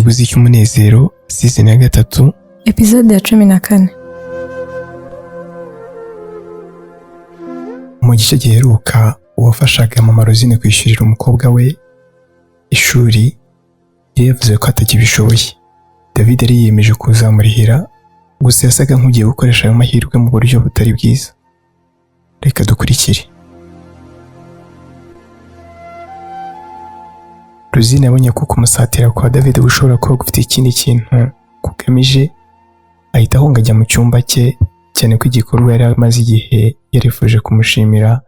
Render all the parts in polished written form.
Ikiguzi cy'umunezero season ya 3 episode ya 14. Mu gice giheruka uwafashaga mama Rosine kwishyurira umukobwa we ishuri yavuze ko atakibishoboye. David yari yiyemeje kuzamurihira, gusa yasaga nk'ugiye gukoresha ayo mahirwe mu buryo butari bwiza. Reka dukurikire. Rosine yabonye ko kumusatira kwa David gushobora kuba gufite ikindi kintu kugamije, ahita ahunga ajya mu cyumba cye, cyane ko igikorwa yari amaze igihe yarifuje kumushimira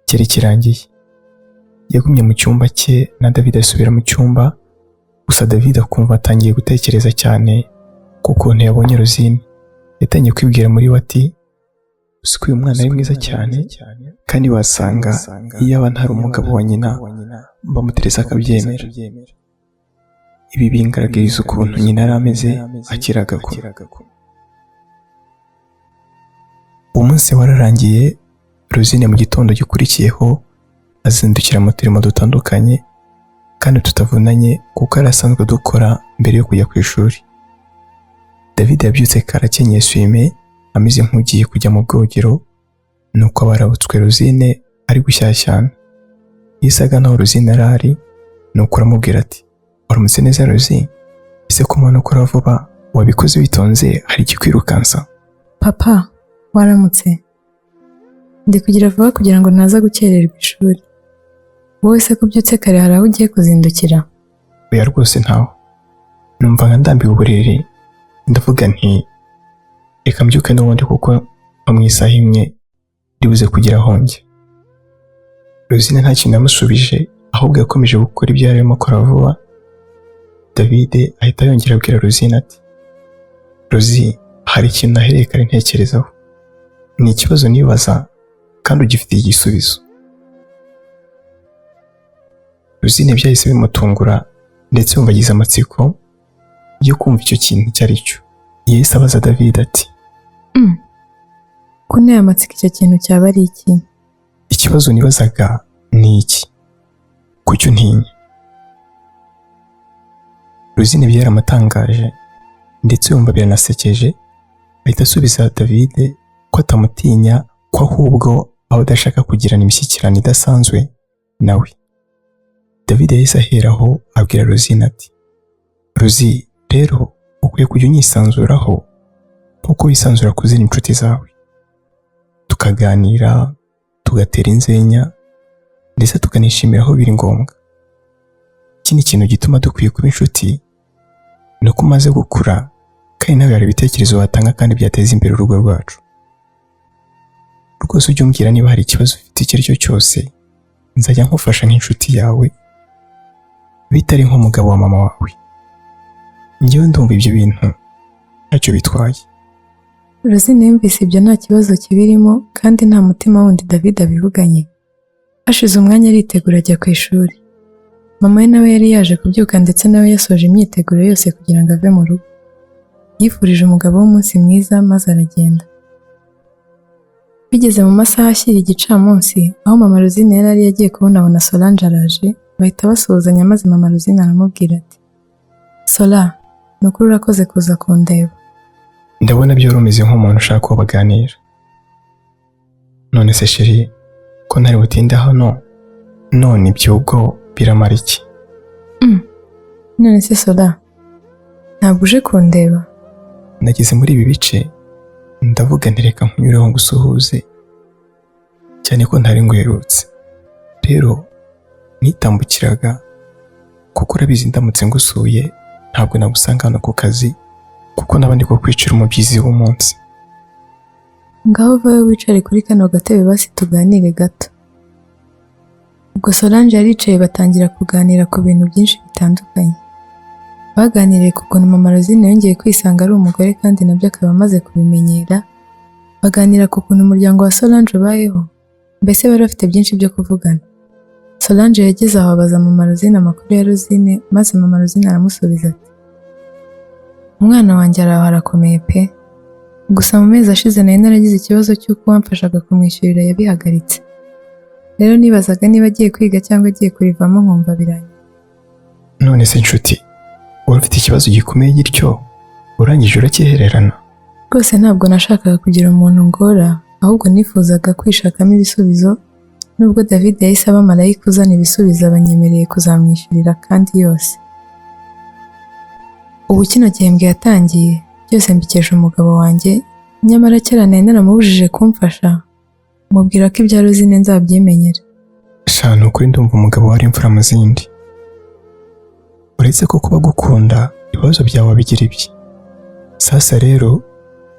cyari kirangiye. Yagumye mu cyumba cye na David asubira mu cyumba, gusa David akumva atangiye gutekereza cyane kuko ntiyabonye Rosine. Yatangiye kwibwira muri we ati, uzi ko uyu mwana ari mwiza cyane kandi wasanga iyo aba ntari umugabo wa nyina bamuteresa akabyemera. Ibi bingaragariza ukuntu nyina yari ameze akiri agakura. Umunsi wararangiye, Rosine mu gitondo gikurikiyeho azindukira mu turimo dutandukanye kandi tutavunanye kuko yari asanzwe dukora mbere yo kujya ku ishuri. David yabyutse kare akenyeye swime ameze nk'ugiye kujya mu bwogero, nuko abarabutswe Rosine ari gushyashyana. Yisaga naho Rosine arari, nuko aramubwira ati, waramutse neza Rosine? Ese ko umuntu ukora vuba wabikoze witonze, hari ikikwirukansa? Papa, waramutse? Ndi kugira vuba kugira ngo ntaza gukererwa ishuri. Wowe se ko ubyutse kare hari aho ugiye kuzindukira? Oya rwose ntaho. Numva ndambiwe uburiri, ndavuga nti reka mbyuke n'ubundi kuko mu isaha imwe ndibuze kugira aho njya. Rosine nta kintu yamusubije, ahubwo yakomeje gukora ibyo yarimo akora vuba. David ahita yongera abwira Rosine ati, Rosie, hari ikintu nahereye kare ntekerezaho. Ni ikibazo nibaza kandi ugifitiye igisubizo. Rosine byahise bimutungura ndetse yumva agize amatsiko yo kumva icyo kintu icyo ari cyo. Yahise abaza David ati, ko nteye amatsiko icyo kintu cyaba ari iki? Ikibazo nibazaga ni iki? Kucyo ntinya? Rosine byaramutangaje ndetse yumva biranasekeje, ahita asubiza David ko atamutinya, ko ahubwo aho adashaka kugirana imishyikirano idasanzwe nawe. David yahise aheraho abwira Rosine ati, Rosie, rero ukwiye kujya unyisanzuraho kuko wisanzura ku zindi inshuti zawe, tukaganira, tugatera inzenya ndetse tukanishimira aho biri ngombwa. Ikindi kintu gituma dukwiye kuba inshuti ni uko umaze gukura kandi nawe hari ibitekerezo watanga kandi byateza imbere urugo rwacu. Rwose ujye umbwira niba hari ikibazo ufite icyo ari cyo cyose, nzajya nkufasha nk'inshuti yawe bitari nk'umugabo wa mama wawe. Njyewe ndumva ibyo bintu ntacyo bitwaye. Rosine yumvise ibyo nta kibazo kibirimo kandi nta mutima wundi David abivuganye. Hashize umwanya aritegura ajya ku ishuri. Mama we nawe yari yaje kubyuka ndetse nawe yasoje imyiteguro yose kugira ngo ave mu rugo. Yifurije umugabo w'umunsi mwiza maze aragenda. Bigeze mu masaha ashyira igicamunsi, aho mama Rosine yari yagiye kubona Solange araje, bahita basuhuzanya maze mama Rosine aramubwira ati, Sola, nukuri urakoze kuza kundeba. Ndabona byo rumeze nk'umuntu ushaka ko baganira. None se chérie, ko ntari butinde hano, none ibyo ubwo biramara iki? None se Sola, ntabwo uje kundeba? Nageze muri ibi bice, ndavuga ntireka nkunyureho ngusuhuze, cyane ko ntari ngwerutse. Rero nitambukiraga kuko urabizi ndamutse ngusuye ntabwo nagusanga hano ku kazi kuko nabandi ko kwicira umubyizi w'umunsi. Ngaho vawe wicare kuri kano gatebe basi tuganire gato. Ubwo Solange yaricaye batangira kuganira ku bintu byinshi bitandukanye. Baganiriye ku kuntu mama Rosine yongeye kwisanga ari umugore kandi nabyo akaba amaze kubimenyera. Baganira ku kuntu umuryango wa Solange ubayeho, mbese bari bafite byinshi byo kuvugana. Solange yageze aho abaza mama Rosine amakuru ya Rosine, maze mama Rosine aramusubiza ati, umwana wanjye araho arakomeye pe, gusa mu mezi ashize nari naragize ikibazo cy'uko wamfashaga kumwishyurira yabihagaritse. Rero nibazaga niba agiye kwiga cyangwa agiye kurivamo nkumva biranye. None se nshuti, wari ufite ikibazo gikomeye gityo urangije urakihererana? Rwose ntabwo nashakaga kugira umuntu ngora, ahubwo nifuzaga kwishakamo ibisubizo, nubwo David yahise aba marayika uzana ibisubizo abanyemereye kuzamwishyurira kandi yose. Ubu kino gihembwe yatangiye, byose mbikesha umugabo wanjye, nyamara kera nari naramubujije kumfasha, mubwira ko ibya Rosine nzabyimenyera. Sha ni ukuri ndumva umugabo wari imfura mu zindi. Uretse ko kuba gukunda ibibazo byawe wabigira ibye. Sasa rero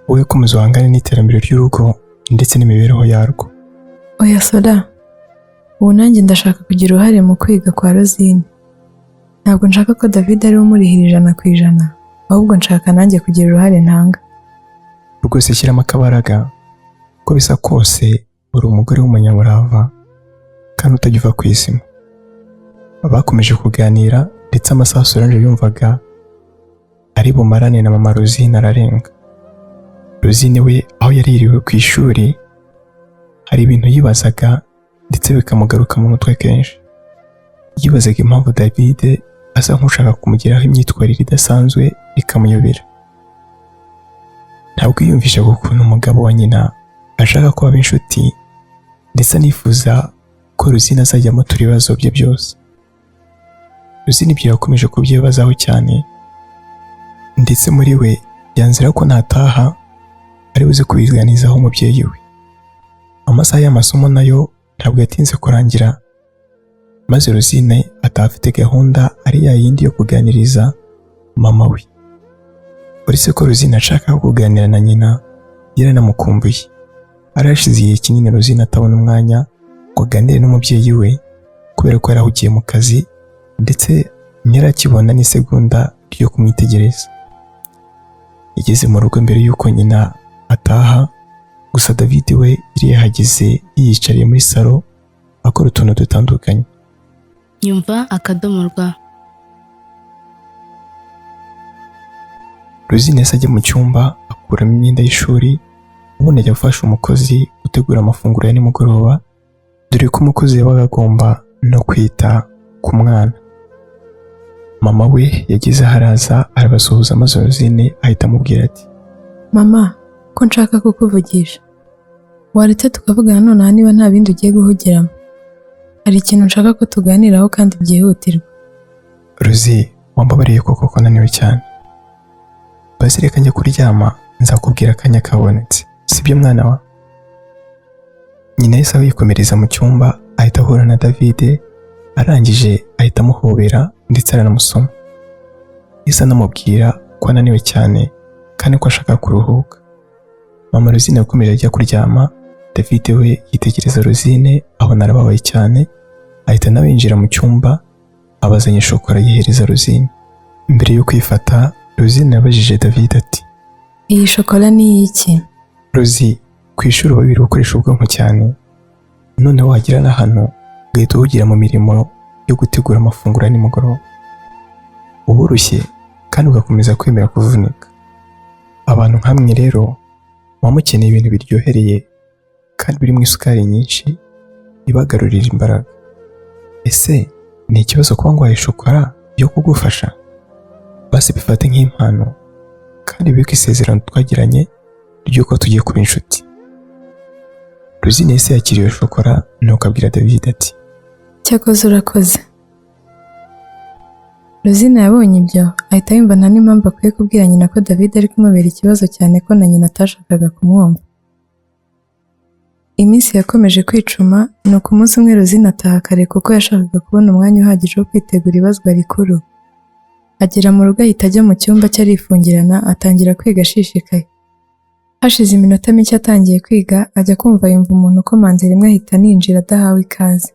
wowe komeza uhangane n'iterambere ry'urugo ndetse n'imibereho yarwo. Oya Sora, ubu nanjye ndashaka kugira uruhare mu kwiga kwa Rosine. Ntabwo nshaka ko David ari we umurihira 100%, ahubwo nshaka nanjye kugira uruhare ntanga. Rwose shyiramo akabaraga, uko bisa kose uri umugore w'umunyamurava kandi utajya uva ku izima. Bakomeje kuganira ndetse amasaha Solange yumvaga ari bumarane na mama Rosine ararenga. Rosine we aho yaririwe ku ishuri hari ibintu yibazaga ndetse bikamugaruka mu mutwe kenshi. Yibazaga impamvu David asa nk'ushaka kumugiraho imyitwarire idasanzwe ikamuyobera. Ntabwo yiyumvishaga ukuntu umugabo wa nyina ashaka ko baba inshuti ndetse anifuza ko Rosine azajya amutura ibibazo bye byose. Rosine ibyo yakomeje kubyibazaho cyane ndetse muri we yanzira ko nataha ari buze kubiganizaho umubyeyi we. Amasaha y'amasomo nayo ntabwo yatinze kurangira, maze Rosine atafite gahunda ari yayindi yo kuganiriza mama we. Uretse ko Rosine ashaka kuganira na nyina, yaranamukumbuye. Arashize igihe kinini Rosine atabona umwanya ngo aganire n'umubyeyi we kubera ko yarahugiye mu kazi ndetse ntiyarakibona n'isegonda ryo kumwitegereza. Yageze mu rugo mbere y'uko nyina ataha, gusa David we yari yahageze yiyicariye muri salo akora utuntu dutandukanye. Nyumva akadomorwa. Rosine yahise ajya mu cyumba akuramo imyenda y'ishuri, ubundi ajya gufasha umukozi gutegura amafunguro ya nimugoroba, dore ko umukozi yabaga agomba no kwita ku mwana. Mama we yagize haraza arabasuhuza maze Rosine ahita amubwira ati, Mama, ko nshaka kukuvugisha. Waretse tukavugana nonaha niba nta bindi ugiye guhugiramo. Hari ikintu nshaka ko tuganiraho kandi byihutirwa. Rosie, wambabariye koko naniwe cyane. Basi reka njye kuryama nzakubwira akanya kabonetse. Sibyo mwana wa? Nyina yahise yikomereza mu cyumba ahita ahura na David, arangije ahita amuhobera ndetse aranamusoma. Yahise anamubwira ko ananiwe cyane kandi ko ashaka kuruhuka. Mama Rosine yakomeje ajya kuryama, David we yitegereza Rosine abona arababaye cyane, ahita nawe yinjira mu cyumba abazanye shokora yihereza Rosine. Mbere yo kwifata, Rosine yabajije David ati, iyi shokora ni iki? Rosie, ku ishuri babiri ukoresha ubwonko cyane, none wagira na hano ugahita uhugira mu mirimo yo gutegura amafunguro ya nimugoroba. Uba urushye kandi ugakomeza kwemera kuvunika. Abantu nk'amwe rero muba mukeneye ibintu biryohereye kandi birimo isukari nyinshi ibagarurira imbaraga. Ese ni ikibazo kuba ngwaye shokora yo kugufasha? Basi bifate nk'impano kandi biko isezerano twagiranye ry'uko tugiye kuba inshuti. Rosine yahise yakiriye shokora nuko abwira David ati, cyakoze urakoze. Rosine yabonye ibyo ahita yumva nta n'impamvu akwiye kubwira nyina ko David ari kumubera ikibazo cyane ko na nyina atashakaga kumwumva. Iminsi yakomeje kwicuma, nuko umunsi umwe Rosine ataha kare kuko yashakaga kubona umwanya uhagije wo kwitegura ibazwa rikuru. Agera mu rugo ahita ajya mu cyumba cye arifungirana atangira kwiga ashishikaye. Hashize iminota mike atangiye kwiga, ajya kumva yumva umuntu ukomanze rimwe ahita ninjira adahawe ikaze.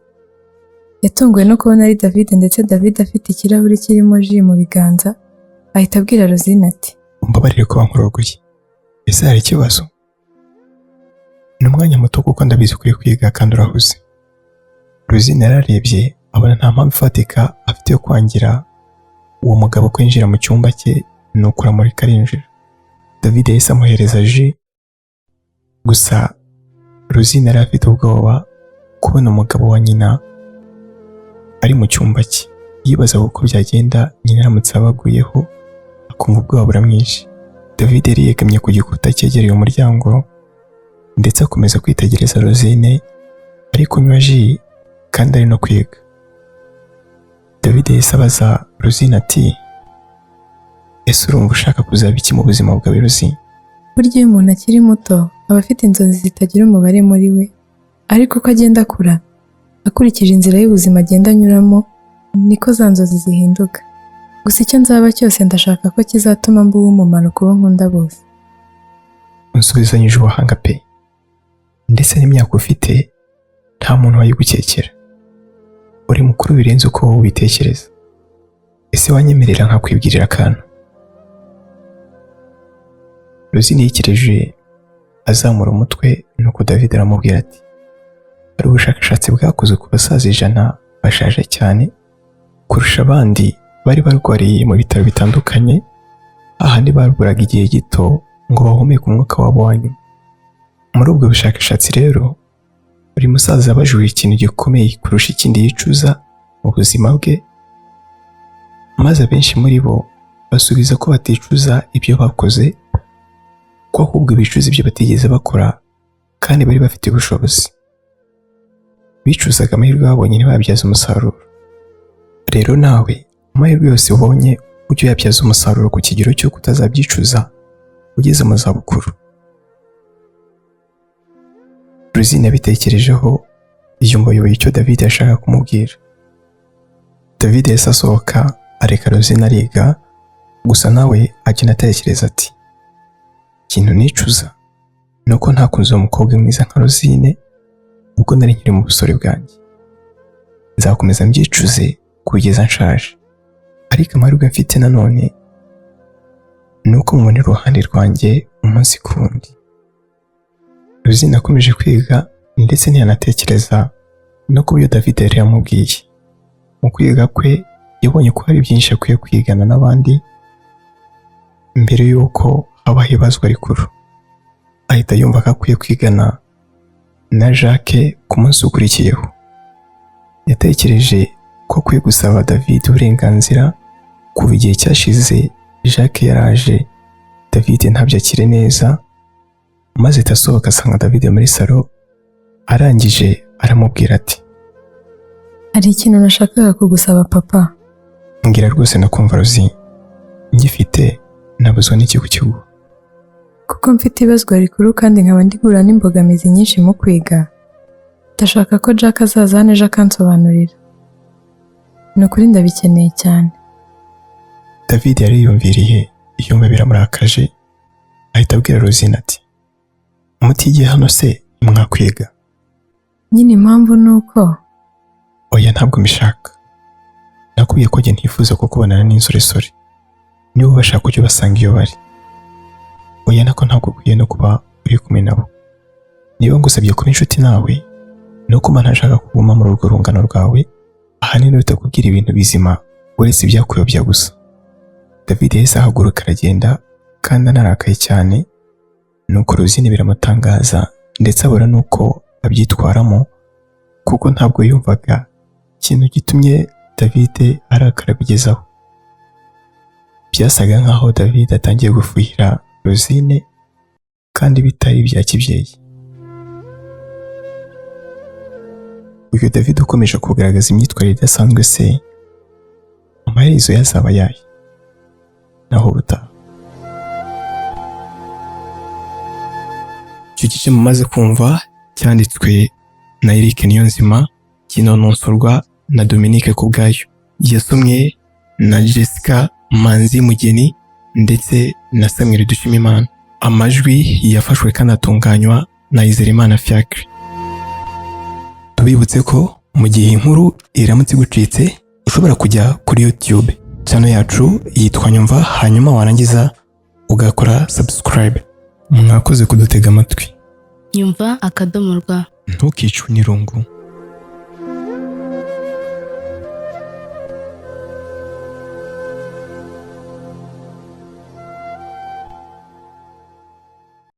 Yatunguwe no kubona ari David ndetse David afite ikirahuri kirimo ji mu biganza, ahita abwira Rosine ati, umbabarire ko bankurogoye. Ese hari ikibazo? Ni umwanya muto kuko ndabizi kuri kwiga kandi urahuze. Rosine yararebye abona nta mpamvu ifatika afite yo kwangira uwo mugabo kwinjira mu cyumba cye nuko aramurika arinjira. David yahise amuhereza ji, gusa Rosine yari afite ubwoba kubona umugabo wa nyina ari mu cyumba cye. yibazaga uko byagenda nyina aramutse abaguyeho akumva ubwoba buramwishe. David yari yegamye ku gikuta cyegereye umuryango ndetse akomeza kwitegereza Rosine ari kunywa ji kandi ari no kwiga. David yahise abaza Rosine ati ese urumva ushaka kuzaba iki mu buzima bwawe Rosine? Burya iyo umuntu akiri muto aba afite inzozi zitagira umubare muri we, ariko uko agenda akura akurikije inzira y'ubuzima agenda anyuramo niko za nzozi zihinduka. Gusa icyo nzaba cyose ndashaka ko kizatuma mba uw'umumaro ku bo nkunda bose. Unsubizanyije ubuhanga pe, ndetse n'imyaka ufite nta muntu wayigukekera. Uri mukuru birenze uko wowe ubitekereza. Ese wanyemerera nkakwibwirira akantu? Rosine yikirije azamura umutwe nuko David aramubwira ati hari ubushakashatsi bwakozwe ku basaza 100 bashaje cyane kurusha abandi bari barwariye mu bitaro bitandukanye, ahandi barburaga igihe gito ngo bahumeke umwuka wabo wa nyuma. Muri ubwo bushakashatsi rero buri musaza abajijwe ikintu gikomeye kurusha ikindi yicuza mu buzima bwe, maze abenshi muri bo basubiza ko baticuza ibyo bakoze, ko ahubwo bicuza ibyo batigeze bakora kandi bari bafite ubushobozi. Bicuzaga amahirwe babonye ntibabyaza umusaruro. Rero nawe amahirwe yose ubonye ujye uyabyaza umusaruro ku kigero cyo kutazabyicuza ugeze mu zabukuru. Rosine yabitekerejeho yumva yoye icyo David yashaka kumubwira. David yahise asohoka areka Rosine ariga, gusa nawe agenda atekereza ati ikintu nicuza nuko ntakunze uwo mukobwa mwiza nka Rosine ubwo nari nkiri mu busore bwanjye. Nzakomeza mbyicuze kugeza nshaje, ariko amahirwe mfite nanone nuko mubona iruhande rwanjye umunsi ku wundi. Rosine akomeje kwiga ndetse ntiyanatekereza no ku byo David yari yamubwiye. Mu kwiga kwe yabonye ko hari byinshi akwiye kwigana n'abandi mbere y'uko habaho ibazwa rikuru. Ahita yumva ko akwiye kwigana na Jacques ku munsi ukurikiyeho. Yatekereje ko akwiye gusaba David uburenganzira kuva igihe cyashize Jacques yaraje David ntabyakire neza, maze atasohoka asanga David muri salo. Arangije aramubwira ati hari ikintu nashakaga kugusaba papa. Mbwira rwose nakumva Rosine, ngifite nabuzwa n'iki ku kigo. Kuko mfite ibazwa rikuru kandi nkaba ndigura n'imbogamizi nyinshi mu kwiga, ndashaka ko Jack azaza hano ejo akansobanurira. Ni ukuri ndabikeneye cyane. David yariyumviriye yumva biramurakaje, ahita abwira Rosine ati mutigiye hano se mwakwiga? Nyine impamvu nuko oya ntabwo mbishaka. Nakubwiye ko njye ntifuza kukubonana n'insoresore. Niba ubashaka kujya basanga iyo bari. Oya nako ntabwo ukwiye no kuba uri kumwe nabo. Niba ngusabye kuba inshuti nawe nuko mba ntashaka kuguma muri urwo rungano rwawe, ahanini utakubwira ibintu bizima uretse ibyakuyobya gusa. David yahise ahaguruka aragenda kandi anarakaye cyane, nuko Rosine biramutangaza ndetse abura nuko abyitwaramo kuko ntabwo yumvaga ikintu gitumye David arakara bigezaho. Byasaga nkaho David atangiye gufuhira Rosine kandi bitari ibya kibyeyi. Uyu David ukomeje kugaragaza imyitwarire idasanzwe se amaherezo yazaba yayo? Naho ubutaha. Icyo gice mumaze kumva cyanditswe na Eric Niyonzima, kinononsorwa na Dominique Kubwayo, yasomwe na Jessica Manzi Mugeni ndetse na Samuel Dushimimana. Amajwi yafashwe kandi atunganywa na Izerimana Fiacre. Tubibutse ko mu gihe inkuru iramutse gucitse ushobora kujya kuri YouTube channel yacu yitwa Nyumva, hanyuma warangiza ugakora subscribe. Mwakoze kudutega amatwi. Nyumva akadomo rwa. Ntukicwe n'irungu.